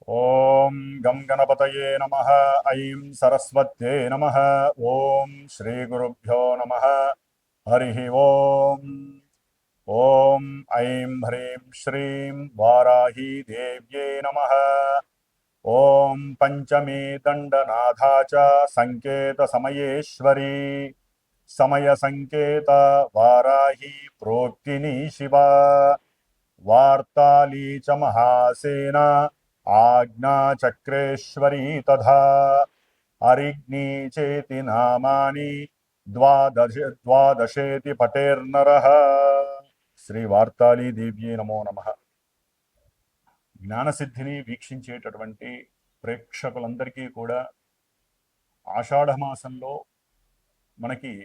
ఓం గం గణపతయే నమః. ఐం సరస్వత్యై నమః. ఓం శ్రీ గురుభ్యో నమః. హరి ఓం. ఓం ఐం హ్రీం శ్రీం వారాహీ దేవ్యై నమః. ఓం పంచమీ దండనాథా చ సంకేత సమయేశ్వరీ సమయ సంకేత వారాహి ప్రోక్తిని శివ వార్తాళీ చ మహాసేన ఆజ్ఞా చక్రేశ్వరీ తథా అరిగ్ని చేతి నామాని ద్వాదశేతి పటేర్నరః. శ్రీ వార్తాళీ దేవ్యే నమో నమః. జ్ఞానసిద్ధిని వీక్షించేటటువంటి ప్రేక్షకులందరికీ కూడా ఆషాఢమాసంలో మనకి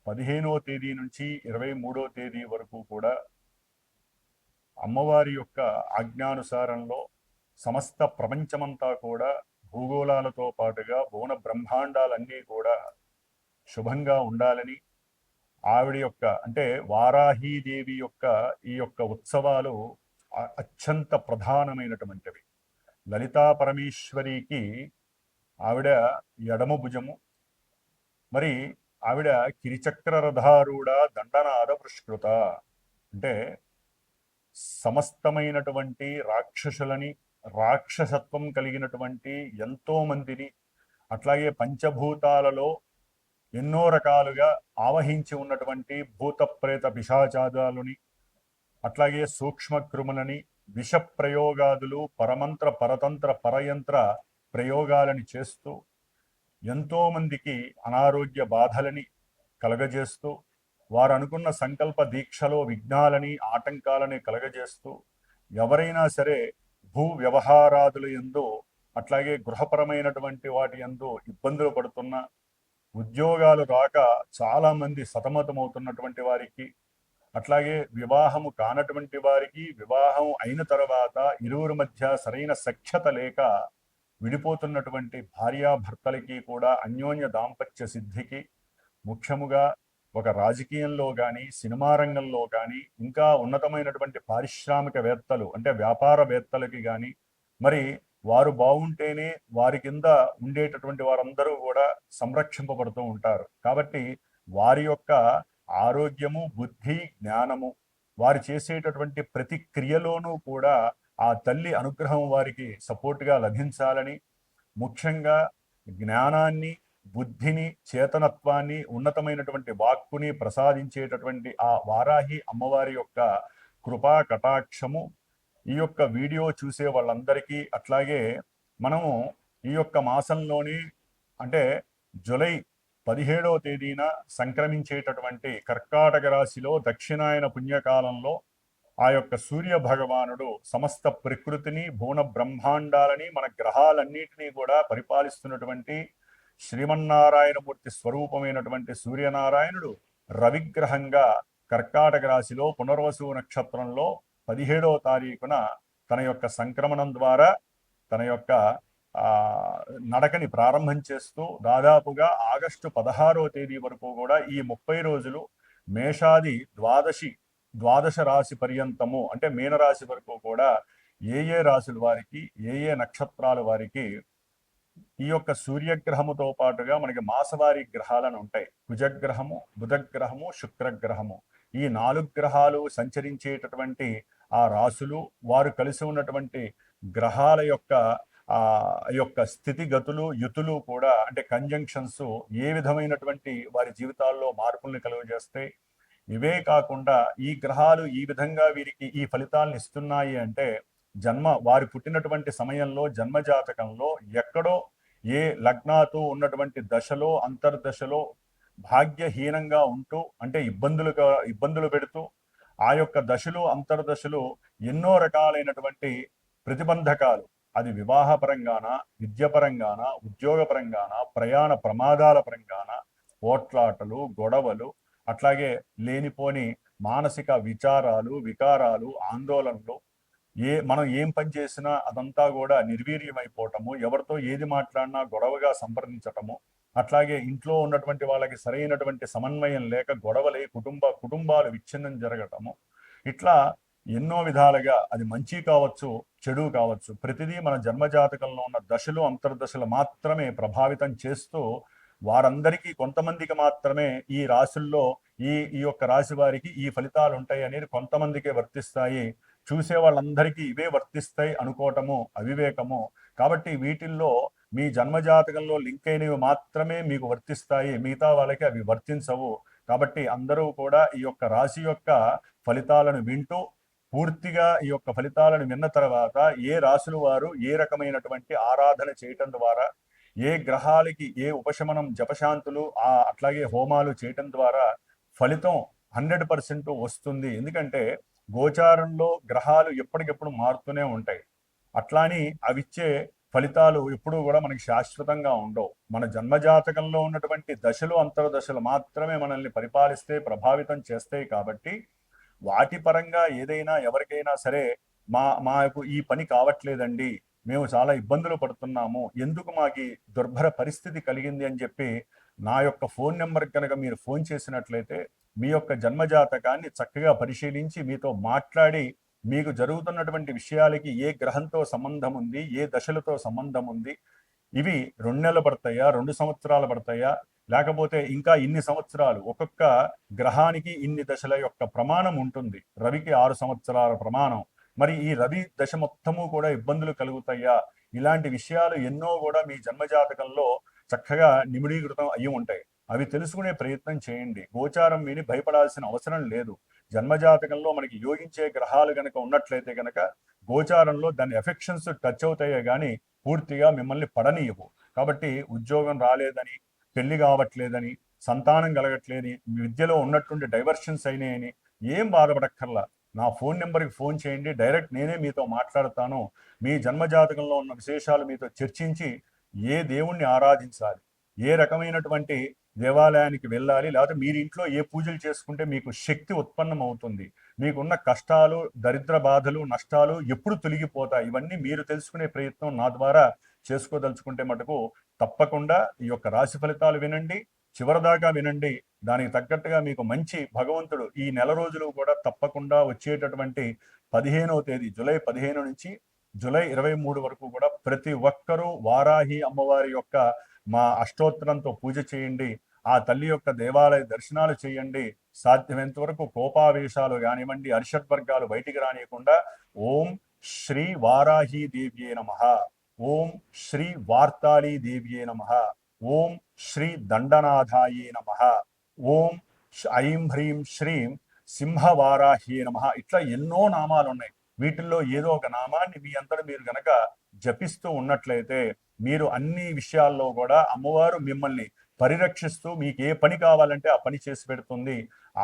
15వ తేదీ నుంచి 23వ తేదీ వరకు కూడా అమ్మవారి యొక్క ఆజ్ఞానుసారంలో సమస్త ప్రపంచమంతా కూడా భూగోళాలతో పాటుగా భువన బ్రహ్మాండాలన్నీ కూడా శుభంగా ఉండాలని ఆవిడ యొక్క అంటే వారాహీదేవి యొక్క ఈ యొక్క ఉత్సవాలు అత్యంత ప్రధానమైనటువంటివి. లలితా పరమేశ్వరికి ఆవిడ ఎడమ భుజము, మరి ఆవిడ కిరిచక్ర రథారూఢ దండనాద పుష్కృత అంటే సమస్తమైనటువంటి రాక్షసులని, రాక్షసత్వం కలిగినటువంటి ఎంతో మందిని, అట్లాగే పంచభూతాలలో ఎన్నో రకాలుగా ఆవహించి ఉన్నటువంటి భూత ప్రేత పిశాచాదాలని, అట్లాగే సూక్ష్మక్రిములని, విష ప్రయోగాదులు, పరమంత్ర పరతంత్ర పరయంత్ర ప్రయోగాలని చేస్తూ ఎంతోమందికి అనారోగ్య బాధలని కలగజేస్తూ వారు అనుకున్న సంకల్ప దీక్షలో విఘ్నాలని ఆటంకాలని కలగజేస్తూ ఎవరైనా సరే భూ వ్యవహారాదుల యందు అట్లాగే గృహపరమైనటువంటి వాటి యందు ఇబ్బందులు పడుతున్న, ఉద్యోగాలు రాక చాలామంది సతమతమవుతున్నటువంటి వారికి, అట్లాగే వివాహము కానటువంటి వారికి వివాహం అయిన తర్వాత ఇరువురి మధ్య సరైన సఖ్యత లేక విడిపోతున్నటువంటి భార్యాభర్తలకి కూడా అన్యోన్య దాంపత్య సిద్ధికి, ముఖ్యముగా ఒక రాజకీయంలో కానీ సినిమా రంగంలో కానీ ఇంకా ఉన్నతమైనటువంటి పారిశ్రామికవేత్తలు అంటే వ్యాపారవేత్తలకి కానీ మరి వారు బాగుంటేనే వారి కింద ఉండేటటువంటి వారందరూ కూడా సంరక్షింపబడుతూ ఉంటారు. కాబట్టి వారి యొక్క ఆరోగ్యము, బుద్ధి, జ్ఞానము, వారు చేసేటటువంటి ప్రతి క్రియలోనూ కూడా ఆ తల్లి అనుగ్రహం వారికి సపోర్ట్గా లభించాలని, ముఖ్యంగా జ్ఞానాన్ని, బుద్ధిని, చేతనత్వాన్ని, ఉన్నతమైనటువంటి వాక్కుని ప్రసాదించేటటువంటి ఆ వారాహి అమ్మవారి యొక్క కృపా కటాక్షము ఈ యొక్క వీడియో చూసే వాళ్ళందరికీ, అట్లాగే మనము ఈ యొక్క మాసంలోని అంటే జూలై 17వ తేదీన సంక్రమించేటటువంటి కర్కాటక రాశిలో దక్షిణాయన పుణ్యకాలంలో ఆ యొక్క సూర్య భగవానుడు సమస్త ప్రకృతిని, భువన బ్రహ్మాండాలని, మన గ్రహాలన్నిటినీ కూడా పరిపాలిస్తున్నటువంటి శ్రీమన్నారాయణమూర్తి స్వరూపమైనటువంటి సూర్యనారాయణుడు రవిగ్రహంగా కర్కాటక రాశిలో పునర్వసు నక్షత్రంలో 17వ తారీఖున తన యొక్క సంక్రమణం ద్వారా తన యొక్క నడకని ప్రారంభం చేస్తూ దాదాపుగా ఆగస్టు 16వ తేదీ వరకు కూడా ఈ 30 రోజులు మేషాది ద్వాదశ రాశి పర్యంతము అంటే మీనరాశి వరకు కూడా ఏ రాశుల వారికి, ఏ నక్షత్రాల వారికి ఈ యొక్క సూర్యగ్రహముతో పాటుగా మనకి మాసవారి గ్రహాలను ఉంటాయి. కుజగ్రహము, బుధగ్రహము, శుక్రగ్రహము, ఈ 4 గ్రహాలు సంచరించేటటువంటి ఆ రాశులు, వారు కలిసి ఉన్నటువంటి గ్రహాల యొక్క స్థితిగతులు, యుతులు కూడా అంటే కంజంక్షన్స్ ఏ విధమైనటువంటి వారి జీవితాల్లో మార్పుల్ని కలుగజేస్తాయి. ఇవే కాకుండా ఈ గ్రహాలు ఈ విధంగా వీరికి ఈ ఫలితాలను ఇస్తున్నాయి అంటే వారి పుట్టినటువంటి సమయంలో జన్మజాతకంలో ఎక్కడో ఏ లగ్నాతో ఉన్నటువంటి అంతర్దశలో భాగ్యహీనంగా ఉంటూ అంటే ఇబ్బందులు పెడుతూ ఆ యొక్క దశలు అంతర్దశలు ఎన్నో రకాలైనటువంటి ప్రతిబంధకాలు, అది వివాహపరంగాన, విద్యపరంగాన, ఉద్యోగపరంగాన, ప్రయాణ ప్రమాదాల పరంగాన, పోట్లాటలు, గొడవలు, అట్లాగే లేనిపోని మానసిక విచారాలు, వికారాలు, ఆందోళనలు, మనం ఏం పని చేసినా అదంతా కూడా నిర్వీర్యమైపోవటము, ఎవరితో ఏది మాట్లాడినా గొడవగా సంప్రదించటము, అట్లాగే ఇంట్లో ఉన్నటువంటి వాళ్ళకి సరైనటువంటి సమన్వయం లేక గొడవలై కుటుంబాలు విచ్ఛిన్నం జరగటము, ఇట్లా ఎన్నో విధాలుగా అది మంచి కావచ్చు, చెడు కావచ్చు, ప్రతిదీ మన జన్మజాతకంలో ఉన్న దశలు అంతర్దశలు మాత్రమే ప్రభావితం చేస్తూ వారందరికీ కొంతమందికి మాత్రమే ఈ రాశుల్లో ఈ ఈ యొక్క రాశి వారికి ఈ ఫలితాలు ఉంటాయి అనేది కొంతమందికే వర్తిస్తాయి. చూసే వాళ్ళందరికీ ఇవే వర్తిస్తాయి అనుకోవటము అవివేకము. కాబట్టి వీటిల్లో మీ జన్మజాతకంలో లింక్ అయినవి మాత్రమే మీకు వర్తిస్తాయి, మిగతా వాళ్ళకి అవి వర్తించవు. కాబట్టి అందరూ కూడా ఈ యొక్క రాశి యొక్క ఫలితాలను వింటూ పూర్తిగా ఈ యొక్క ఫలితాలను విన్న తర్వాత ఏ రాశుల వారు ఏ రకమైనటువంటి ఆరాధన చేయటం ద్వారా, ఏ గ్రహాలకి ఏ ఉపశమనం జపశాంతులు అట్లాగే హోమాలు చేయటం ద్వారా ఫలితం 100% వస్తుంది. ఎందుకంటే గోచారంలో గ్రహాలు ఎప్పటికెప్పుడు మారుతూనే ఉంటాయి. అట్లాని అవిచ్చే ఫలితాలు ఎప్పుడూ కూడా మనకి శాశ్వతంగా ఉండవు. మన జన్మజాతకంలో ఉన్నటువంటి దశలు అంతర్దశలు మాత్రమే మనల్ని పరిపాలిస్తే ప్రభావితం చేస్తాయి. కాబట్టి వాటి పరంగా ఏదైనా ఎవరికైనా సరే మాకు ఈ పని కావట్లేదండి, మేము చాలా ఇబ్బందులు పడుతున్నాము, ఎందుకు మాకు దుర్భర పరిస్థితి కలిగింది అని చెప్పి నా యొక్క ఫోన్ నెంబర్ కనుక మీరు ఫోన్ చేసినట్లయితే మీ యొక్క జన్మజాతకాన్ని చక్కగా పరిశీలించి మీతో మాట్లాడి మీకు జరుగుతున్నటువంటి విషయాలకి ఏ గ్రహంతో సంబంధం ఉంది, ఏ దశలతో సంబంధం ఉంది, ఇవి 2 నెలలు పడతాయా, 2 సంవత్సరాలు పడతాయా, లేకపోతే ఇంకా ఇన్ని సంవత్సరాలు, ఒక్కొక్క గ్రహానికి ఇన్ని దశల యొక్క ప్రమాణం ఉంటుంది. రవికి 6 సంవత్సరాల ప్రమాణం. మరి ఈ రవి దశ మొత్తము కూడా ఇబ్బందులు కలుగుతాయా, ఇలాంటి విషయాలు ఎన్నో కూడా మీ జన్మజాతకంలో చక్కగా నిమిడీకృతం అయ్యి ఉంటాయి. అవి తెలుసుకునే ప్రయత్నం చేయండి. గోచారం విని భయపడాల్సిన అవసరం లేదు. జన్మజాతకంలో మనకి యోగించే గ్రహాలు గనక ఉన్నట్లయితే గనక గోచారంలో దాని ఎఫెక్షన్స్ టచ్ అవుతాయే కానీ పూర్తిగా మిమ్మల్ని పడనీయవు. కాబట్టి ఉద్యోగం రాలేదని, పెళ్లి కావట్లేదని, సంతానం కలగట్లేని, విద్యలో ఉన్నటువంటి డైవర్షన్స్ అయినాయని ఏం బాధపడక్కర్లా. నా ఫోన్ నెంబర్కి ఫోన్ చేయండి, డైరెక్ట్ నేనే మీతో మాట్లాడతాను. మీ జన్మజాతకంలో ఉన్న విశేషాలు మీతో చర్చించి ఏ దేవుణ్ణి ఆరాధించాలి, ఏ రకమైనటువంటి దేవాలయానికి వెళ్ళాలి, లేకపోతే మీరు ఇంట్లో ఏ పూజలు చేసుకుంటే మీకు శక్తి ఉత్పన్నం అవుతుంది, మీకున్న కష్టాలు, దరిద్ర బాధలు, నష్టాలు ఎప్పుడు తొలగిపోతాయి, ఇవన్నీ మీరు తెలుసుకునే ప్రయత్నం నా ద్వారా చేసుకోదలుచుకుంటే మటుకు తప్పకుండా ఈ యొక్క రాశి ఫలితాలు వినండి, చివరిదాకా వినండి. దానికి తగ్గట్టుగా మీకు మంచి భగవంతుడు ఈ నెల రోజులు కూడా తప్పకుండా వచ్చేటటువంటి 15వ తేదీ జూలై 15 నుంచి జూలై 23 వరకు కూడా ప్రతి ఒక్కరూ వారాహి అమ్మవారి యొక్క మా అష్టోత్తరంతో పూజ చేయండి. ఆ తల్లి యొక్క దేవాలయ దర్శనాలు చేయండి. సాధ్యమైనంత వరకు కోపావేశాలు కానివ్వండి, అరిషడ్వర్గాలు బయటికి రానియకుండా ఓం శ్రీ వారాహి దేవ్యే నమః, ఓం శ్రీ వార్తాళీ దేవ్యే నమః, ఓం శ్రీ దండనాథాయే నమః, ఓం ఐం హ్రీం శ్రీం సింహవారాహ్యే నమః. ఇట్లా ఎన్నో నామాలు ఉన్నాయి. వీటిల్లో ఏదో ఒక నామాన్ని మీ అంతటా మీరు గనక జపిస్తూ ఉన్నట్లయితే మీరు అన్ని విషయాల్లో కూడా అమ్మవారు మిమ్మల్ని పరిరక్షిస్తూ మీకు ఏ పని కావాలంటే ఆ పని చేసి పెడుతుంది.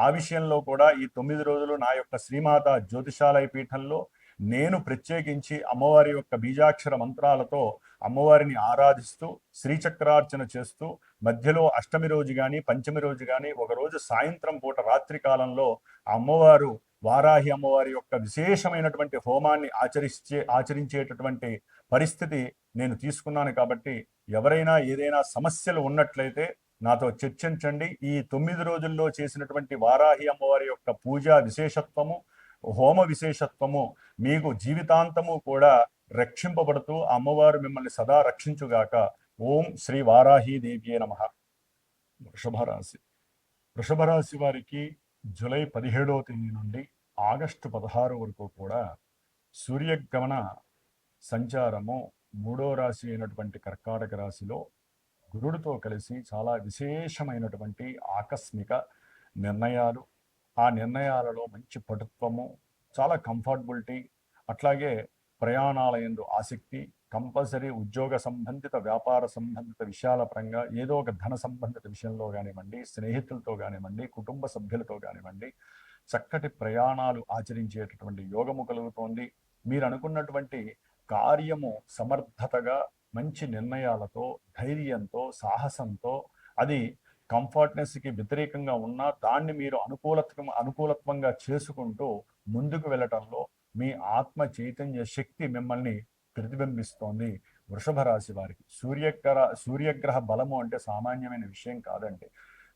ఆ విషయంలో కూడా ఈ 9 రోజులు నా యొక్క శ్రీమాత జ్యోతిషాలయ పీఠంలో నేను ప్రత్యేకించి అమ్మవారి యొక్క బీజాక్షర మంత్రాలతో అమ్మవారిని ఆరాధిస్తూ శ్రీచక్రార్చన చేస్తూ మధ్యలో అష్టమి రోజు కానీ పంచమి రోజు కానీ ఒకరోజు సాయంత్రం పూట రాత్రి కాలంలో అమ్మవారు వారాహి అమ్మవారి యొక్క విశేషమైనటువంటి హోమాన్ని ఆచరించేటటువంటి పరిస్థితి నేను తీసుకున్నాను. కాబట్టి ఎవరైనా ఏదైనా సమస్యలు ఉన్నట్లయితే నాతో చర్చించండి. ఈ 9 రోజుల్లో చేసినటువంటి వారాహి అమ్మవారి యొక్క పూజా విశేషత్వము, హోమ విశేషత్వము మీకు జీవితాంతము కూడా రక్షింపబడుతూ అమ్మవారు మిమ్మల్ని సదా రక్షించుగాక. ఓం శ్రీ వారాహి దేవ్యే నమః. వృషభ రాశి వారికి జూలై 17వ తేదీ నుండి ఆగస్టు 16 వరకు కూడా సూర్యగమన సంచారము 3వ రాశి అయినటువంటి కర్కాటక రాశిలో గురుడితో కలిసి చాలా విశేషమైనటువంటి ఆకస్మిక నిర్ణయాలు, ఆ నిర్ణయాలలో మంచి పటుత్వము, చాలా కంఫర్టబిలిటీ, అట్లాగే ప్రయాణాల యందు ఆసక్తి, కంపల్సరీ ఉద్యోగ సంబంధిత వ్యాపార సంబంధిత విషయాల పరంగా ఏదో ఒక ధన సంబంధిత విషయంలో కానివ్వండి, స్నేహితులతో కానివ్వండి, కుటుంబ సభ్యులతో కానివ్వండి చక్కటి ప్రయాణాలు ఆచరించేటటువంటి యోగము కలుగుతోంది. మీరు అనుకున్నటువంటి కార్యము సమర్థతగా మంచి నిర్ణయాలతో, ధైర్యంతో, సాహసంతో, అది కంఫర్ట్నెస్కి వ్యతిరేకంగా ఉన్నా దాన్ని మీరు అనుకూలత్వంగా చేసుకుంటూ ముందుకు వెళ్ళటంలో మీ ఆత్మ చైతన్య శక్తి మిమ్మల్ని ప్రతిబింబిస్తోంది. వృషభ రాశి వారికి సూర్యగ్రహ బలము అంటే సామాన్యమైన విషయం కాదండి.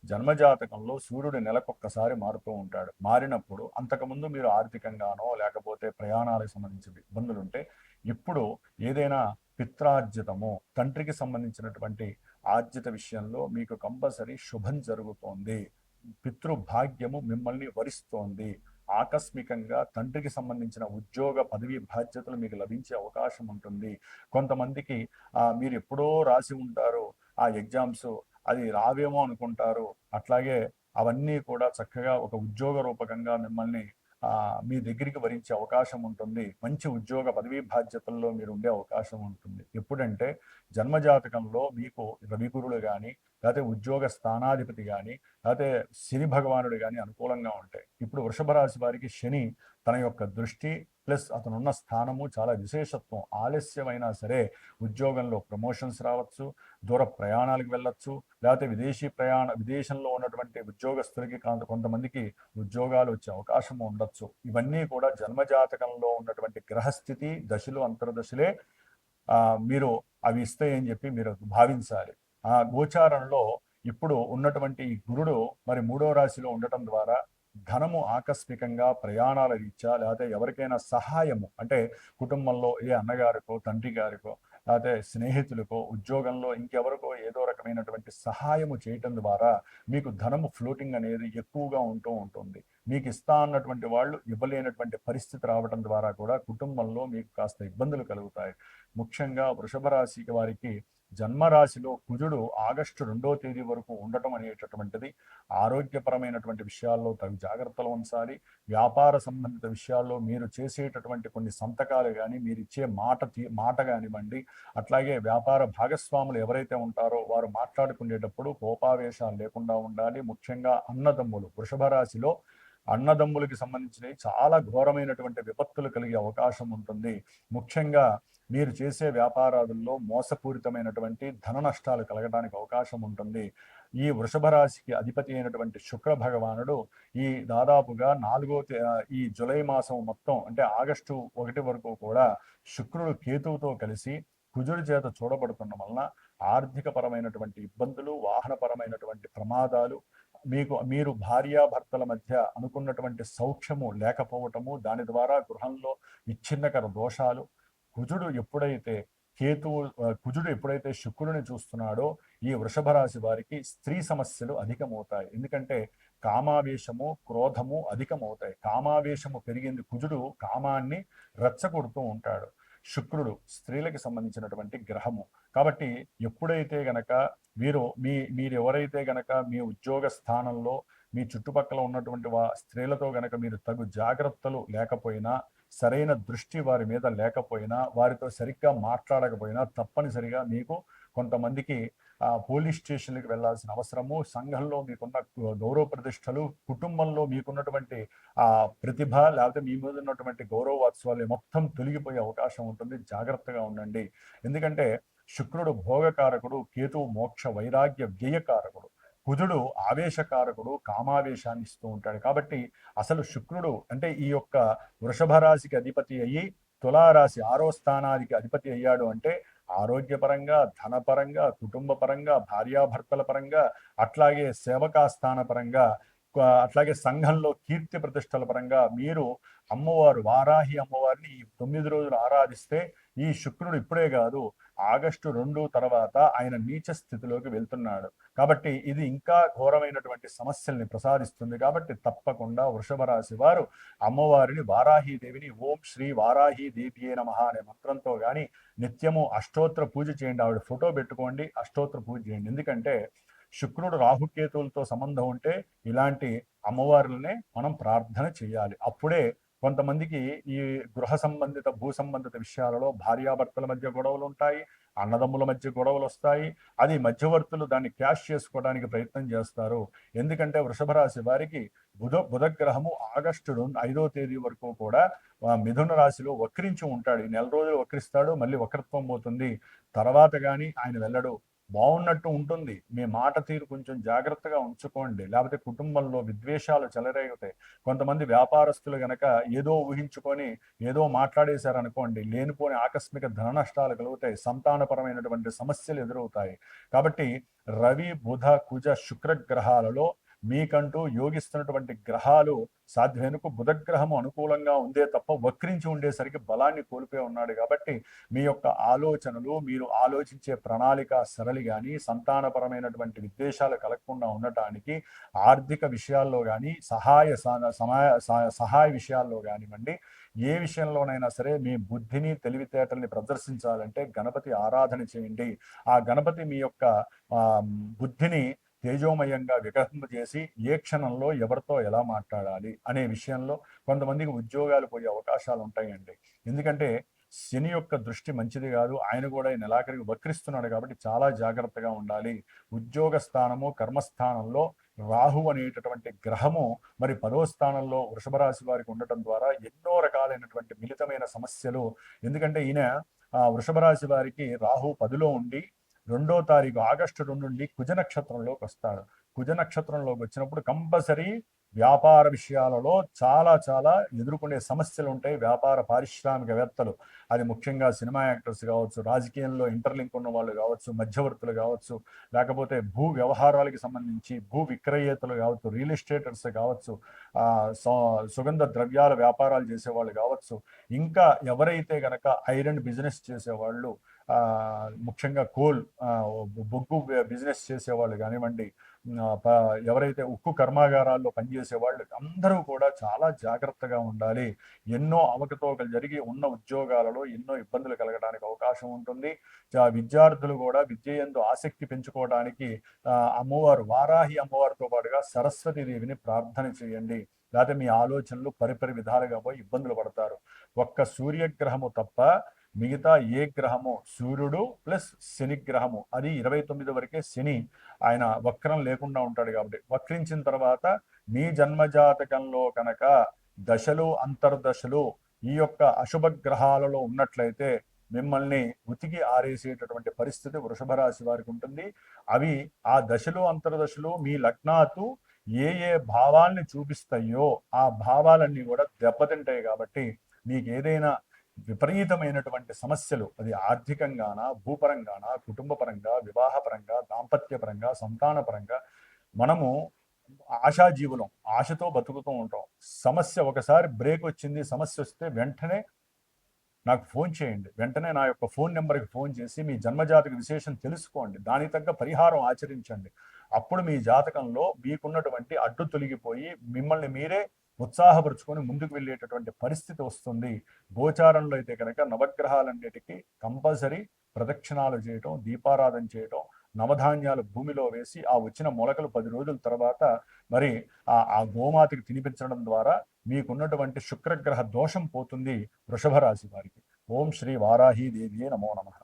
జన్మజాతకంలో సూర్యుడు నెలకొక్కసారి మారుతూ ఉంటాడు. మారినప్పుడు అంతకుముందు మీరు ఆర్థికంగానో లేకపోతే ప్రయాణాలకు సంబంధించిన ఇబ్బందులు ఉంటే, ఇప్పుడు ఏదైనా పిత్రార్జితము, తండ్రికి సంబంధించినటువంటి ఆర్జిత విషయంలో మీకు కంపల్సరీ శుభం జరుగుతోంది. పితృభాగ్యము మిమ్మల్ని వరిస్తోంది. ఆకస్మికంగా తండ్రికి సంబంధించిన ఉద్యోగ పదవి బాధ్యతలు మీకు లభించే అవకాశం ఉంటుంది. కొంతమందికి మీరు ఎప్పుడో రాసి ఉంటారు ఆ ఎగ్జామ్స్, అది రావేమో అనుకుంటారు. అట్లాగే అవన్నీ కూడా చక్కగా ఒక ఉద్యోగ రూపకంగా మిమ్మల్ని మీ దగ్గరికి వరించే అవకాశం ఉంటుంది. మంచి ఉద్యోగ పదవీ బాధ్యతల్లో మీరు ఉండే అవకాశం ఉంటుంది. ఎప్పుడంటే జన్మజాతకంలో మీకు రవిగురులు కానీ, లేకపోతే ఉద్యోగ స్థానాధిపతి కానీ, లేకపోతే శని భగవానుడు కానీ అనుకూలంగా ఉంటాయి. ఇప్పుడు వృషభ రాశి వారికి శని తన యొక్క దృష్టి ప్లస్ అతనున్న స్థానము చాలా విశేషత్వం. ఆలస్యమైనా సరే ఉద్యోగంలో ప్రమోషన్స్ రావచ్చు, దూర ప్రయాణాలకు వెళ్ళొచ్చు, లేకపోతే విదేశంలో ఉన్నటువంటి ఉద్యోగస్తులకి కొంతమందికి ఉద్యోగాలు వచ్చే అవకాశం ఉండొచ్చు. ఇవన్నీ కూడా జన్మజాతకంలో ఉన్నటువంటి గ్రహస్థితి దశలు అంతర్దశలే మీరు అవి ఇస్తాయని చెప్పి మీరు భావించాలి. ఆ గోచారంలో ఇప్పుడు ఉన్నటువంటి ఈ గురుడు మరి 3వ రాశిలో ఉండటం ద్వారా ధనము ఆకస్మికంగా ప్రయాణాల రీత్యా, లేకపోతే ఎవరికైనా సహాయము అంటే కుటుంబంలో ఏ అన్నగారికో తండ్రి గారికో లేకపోతే స్నేహితులకో ఉద్యోగంలో ఇంకెవరికో ఏదో రకమైనటువంటి సహాయము చేయటం ద్వారా మీకు ధనము ఫ్లోటింగ్ అనేది ఎక్కువగా ఉంటూ ఉంటుంది. మీకు ఇస్తా అన్నటువంటి వాళ్ళు ఇవ్వలేనటువంటి పరిస్థితి రావడం ద్వారా కూడా కుటుంబంలో మీకు కాస్త ఇబ్బందులు కలుగుతాయి. ముఖ్యంగా వృషభ రాశి వారికి జన్మరాశిలో కుజుడు ఆగస్టు 2వ తేదీ వరకు ఉండటం అనేటటువంటిది ఆరోగ్యపరమైనటువంటి విషయాల్లో తగు జాగ్రత్తలు ఉంచాలి. వ్యాపార సంబంధిత విషయాల్లో మీరు చేసేటటువంటి కొన్ని సంతకాలు కానీ, మీరు ఇచ్చే మాట కానివ్వండి, అట్లాగే వ్యాపార భాగస్వాములు ఎవరైతే ఉంటారో వారు మాట్లాడుకునేటప్పుడు కోపావేశాలు లేకుండా ఉండాలి. ముఖ్యంగా అన్నదమ్ములు, వృషభ రాశిలో అన్నదమ్ములకి సంబంధించినవి చాలా ఘోరమైనటువంటి విపత్తులు కలిగే అవకాశం ఉంటుంది. ముఖ్యంగా మీరు చేసే వ్యాపారాలలో మోసపూరితమైనటువంటి ధన నష్టాలు కలగడానికి అవకాశం ఉంటుంది. ఈ వృషభ రాశికి అధిపతి అయినటువంటి శుక్ర భగవానుడు ఈ దాదాపుగా ఈ జూలై మాసం మొత్తం అంటే ఆగస్టు 1 వరకు కూడా శుక్రుడు కేతువుతో కలిసి కుజుడి చేత చూడబడుతున్న వలన ఆర్థిక పరమైనటువంటి ఇబ్బందులు, వాహనపరమైనటువంటి ప్రమాదాలు, మీరు భార్యాభర్తల మధ్య అనుకున్నటువంటి సౌఖ్యము లేకపోవటము, దాని ద్వారా గృహంలో విచ్ఛిన్నకర దోషాలు, కుజుడు ఎప్పుడైతే శుక్రుడిని చూస్తున్నాడో ఈ వృషభ రాశి వారికి స్త్రీ సమస్యలు అధికమవుతాయి. ఎందుకంటే కామావేశము, క్రోధము అధికమవుతాయి. కామావేశము పెరిగింది, కుజుడు కామాన్ని రెచ్చగొడుతూ ఉంటాడు. శుక్రుడు స్త్రీలకు సంబంధించినటువంటి గ్రహము. కాబట్టి ఎప్పుడైతే గనక మీరు ఎవరైతే గనక మీ ఉద్యోగ స్థానంలో మీ చుట్టుపక్కల ఉన్నటువంటి స్త్రీలతో గనక మీరు తగు జాగ్రత్తలు లేకపోయినా, సరైన దృష్టి వారి మీద లేకపోయినా, వారితో సరిగ్గా మాట్లాడకపోయినా తప్పనిసరిగా మీకు కొంతమందికి పోలీస్ స్టేషన్లకు వెళ్లాల్సిన అవసరము, సంఘంలో మీకున్న గౌరవ ప్రతిష్టలు, కుటుంబంలో మీకున్నటువంటి ప్రతిభ లేకపోతే మీ మీద ఉన్నటువంటి గౌరవోత్సవాలు మొత్తం తొలగిపోయే అవకాశం ఉంటుంది. జాగ్రత్తగా ఉండండి. ఎందుకంటే శుక్రుడు భోగకారకుడు, కేతువు మోక్ష వైరాగ్య వ్యయకారకుడు, కుజుడు ఆవేశకారకుడు, కామావేశాన్ని ఇస్తూ ఉంటాడు. కాబట్టి అసలు శుక్రుడు అంటే ఈ యొక్క వృషభ రాశికి అధిపతి అయ్యి తులారాశి 6వ స్థానానికి అధిపతి అయ్యాడు అంటే ఆరోగ్యపరంగా, ధనపరంగా, కుటుంబ పరంగా, భార్యాభర్తల పరంగా, అట్లాగే సేవకాస్థాన పరంగా, అట్లాగే సంఘంలో కీర్తి ప్రతిష్టల పరంగా మీరు అమ్మవారు వారాహి అమ్మవారిని ఈ 9 రోజులు ఆరాధిస్తే ఈ శుక్రుడు ఇప్పుడే కాదు ఆగస్టు 2 తర్వాత ఆయన నీచ స్థితిలోకి వెళ్తున్నాడు. కాబట్టి ఇది ఇంకా ఘోరమైనటువంటి సమస్యల్ని ప్రసాదిస్తుంది. కాబట్టి తప్పకుండా వృషభ రాశి వారు అమ్మవారిని వారాహీదేవిని ఓం శ్రీ వారాహి దేవియే నమః అనే మంత్రంతో కానీ నిత్యము అష్టోత్తర పూజ చేయండి. ఆవిడ ఫోటో పెట్టుకోండి, అష్టోత్తర పూజ చేయండి. ఎందుకంటే శుక్రుడు రాహుకేతువులతో సంబంధం ఉంటే ఇలాంటి అమ్మవారులనే మనం ప్రార్థన చేయాలి. అప్పుడే కొంతమందికి ఈ గృహ సంబంధిత భూ సంబంధిత విషయాలలో భార్యాభర్తల మధ్య గొడవలు ఉంటాయి, అన్నదమ్ముల మధ్య గొడవలు వస్తాయి. అది మధ్యవర్తులు దాన్ని క్యాష్ చేసుకోవడానికి ప్రయత్నం చేస్తారు. ఎందుకంటే వృషభ రాశి వారికి బుధగ్రహము ఆగస్టు 5వ తేదీ వరకు కూడా మిథున రాశిలో వక్రించి ఉంటాడు. ఈ నెల రోజులు వక్రిస్తాడు, మళ్ళీ వక్రత్వం పోతుంది. తర్వాత కానీ ఆయన వెళ్ళడు. బాగున్నట్టు ఉంటుంది. మీ మాట తీరు కొంచెం జాగ్రత్తగా ఉంచుకోండి. లేకపోతే కుటుంబంలో విద్వేషాలు చెలరేగుతాయి. కొంతమంది వ్యాపారస్తులు గనక ఏదో ఊహించుకొని ఏదో మాట్లాడేశారనుకోండి, లేనిపోని ఆకస్మిక ధన నష్టాలు కలుగుతాయి. సంతానపరమైనటువంటి సమస్యలు ఎదురవుతాయి. కాబట్టి రవి, బుధ, కుజ, శుక్ర గ్రహాలలో మీకంటూ యోగిస్తున్నటువంటి గ్రహాలు సాధ్యమేరకు బుధగ్రహము అనుకూలంగా ఉందే తప్ప వక్రించి ఉండేసరికి బలాన్ని కోల్పోయి ఉన్నాడు. కాబట్టి మీ యొక్క ఆలోచనలు, మీరు ఆలోచించే ప్రణాళిక సరళి కానీ, సంతానపరమైనటువంటి విద్వేషాలు కలగకుండా ఉండటానికి, ఆర్థిక విషయాల్లో కానీ, సహాయ విషయాల్లో కానివ్వండి, ఏ విషయంలోనైనా సరే మీ బుద్ధిని తెలివితేటల్ని ప్రదర్శించాలంటే గణపతి ఆరాధన చేయండి. ఆ గణపతి మీ యొక్క బుద్ధిని తేజోమయంగా వికసింపజేసి ఏ క్షణంలో ఎవరితో ఎలా మాట్లాడాలి అనే విషయంలో కొంతమందికి ఉద్యోగాలు పోయే అవకాశాలు ఉంటాయండి. ఎందుకంటే శని యొక్క దృష్టి మంచిది కాదు. ఆయన కూడా ఈ నెలాఖరికి వక్రిస్తున్నాడు కాబట్టి చాలా జాగ్రత్తగా ఉండాలి. ఉద్యోగ స్థానము, కర్మస్థానంలో రాహు అనేటటువంటి గ్రహము మరి 10వ స్థానంలో వృషభ రాశి వారికి ఉండటం ద్వారా ఎన్నో రకాలైనటువంటి మిళితమైన సమస్యలు. ఎందుకంటే ఈయన వృషభ రాశి వారికి రాహు 10లో ఉండి 2వ తారీఖు ఆగస్టు 2 నుండి కుజ నక్షత్రంలోకి వస్తాడు. కుజ నక్షత్రంలోకి వచ్చినప్పుడు కంపల్సరీ వ్యాపార విషయాలలో చాలా ఎదుర్కొనే సమస్యలు ఉంటాయి. వ్యాపార పారిశ్రామికవేత్తలు, అది ముఖ్యంగా సినిమా యాక్టర్స్ కావచ్చు, రాజకీయంలో ఇంటర్లింక్ ఉన్న వాళ్ళు కావచ్చు, మధ్యవర్తులు కావచ్చు, లేకపోతే భూ వ్యవహారాలకు సంబంధించి భూ విక్రయేతలు కావచ్చు, రియల్ ఎస్టేటర్స్ కావచ్చు, సుగంధ ద్రవ్యాల వ్యాపారాలు చేసేవాళ్ళు కావచ్చు, ఇంకా ఎవరైతే గనక ఐరన్ బిజినెస్ చేసేవాళ్ళు, ముఖ్యంగా కోల్ బొగ్గు బిజినెస్ చేసేవాళ్ళు కానివ్వండి, ఎవరైతే ఉక్కు కర్మాగారాల్లో పనిచేసే వాళ్ళు అందరూ కూడా చాలా జాగ్రత్తగా ఉండాలి. ఎన్నో అవకతవకలు జరిగి ఉన్న ఉద్యోగాలలో ఎన్నో ఇబ్బందులు కలగడానికి అవకాశం ఉంటుంది. విద్యార్థులు కూడా విద్య యందు ఆసక్తి పెంచుకోవడానికి అమ్మవారు వారాహి అమ్మవారితో పాటుగా సరస్వతీదేవిని ప్రార్థన చేయండి. లేకపోతే మీ ఆలోచనలు పరిపరి విధాలుగా పోయి ఇబ్బందులు పడతారు. ఒక్క సూర్యగ్రహము తప్ప మిగతా ఏ గ్రహము, సూర్యుడు ప్లస్ శని గ్రహము, అది 29 వరకే శని ఆయన వక్రం లేకుండా ఉంటాడు. కాబట్టి వక్రించిన తర్వాత మీ జన్మజాతకంలో కనుక దశలు, అంతర్దశలు ఈ యొక్క అశుభ గ్రహాలలో ఉన్నట్లయితే మిమ్మల్ని ఉతికి ఆరేసేటటువంటి పరిస్థితి వృషభ రాశి వారికి ఉంటుంది. అవి ఆ దశలు, అంతర్దశలు మీ లగ్నాతు ఏ భావాల్ని చూపిస్తాయో ఆ భావాలన్నీ కూడా దెబ్బతింటాయి. కాబట్టి మీకు ఏదైనా విపరీతమైనటువంటి సమస్యలు, అది ఆర్థికంగానా, భూపరంగానా, కుటుంబపరంగా, వివాహపరంగా, దాంపత్యపరంగా, సంతానపరంగా, మనము ఆశాజీవులం, ఆశతో బతుకుతూ ఉంటాం. సమస్య ఒకసారి బ్రేక్ వచ్చింది, సమస్య వస్తే వెంటనే నాకు ఫోన్ చేయండి. వెంటనే నా యొక్క ఫోన్ నెంబర్కి ఫోన్ చేసి మీ జన్మజాతక విశేషం తెలుసుకోండి. దానికి తగ్గ పరిహారం ఆచరించండి. అప్పుడు మీ జాతకంలో మీకున్నటువంటి అడ్డు తొలగిపోయి మిమ్మల్ని మీరే ఉత్సాహపరుచుకొని ముందుకు వెళ్ళేటటువంటి పరిస్థితి వస్తుంది. గోచారంలో అయితే కనుక నవగ్రహాలన్నిటికీ కంపల్సరీ ప్రదక్షిణాలు చేయటం, దీపారాధన చేయటం, నవధాన్యాలు భూమిలో వేసి ఆ వచ్చిన మొలకలు 10 రోజుల తర్వాత మరి ఆ గోమాతకి తినిపించడం ద్వారా మీకున్నటువంటి శుక్రగ్రహ దోషం పోతుంది వృషభ రాశి వారికి. ఓం శ్రీ వారాహీ దేవియే నమో నమః.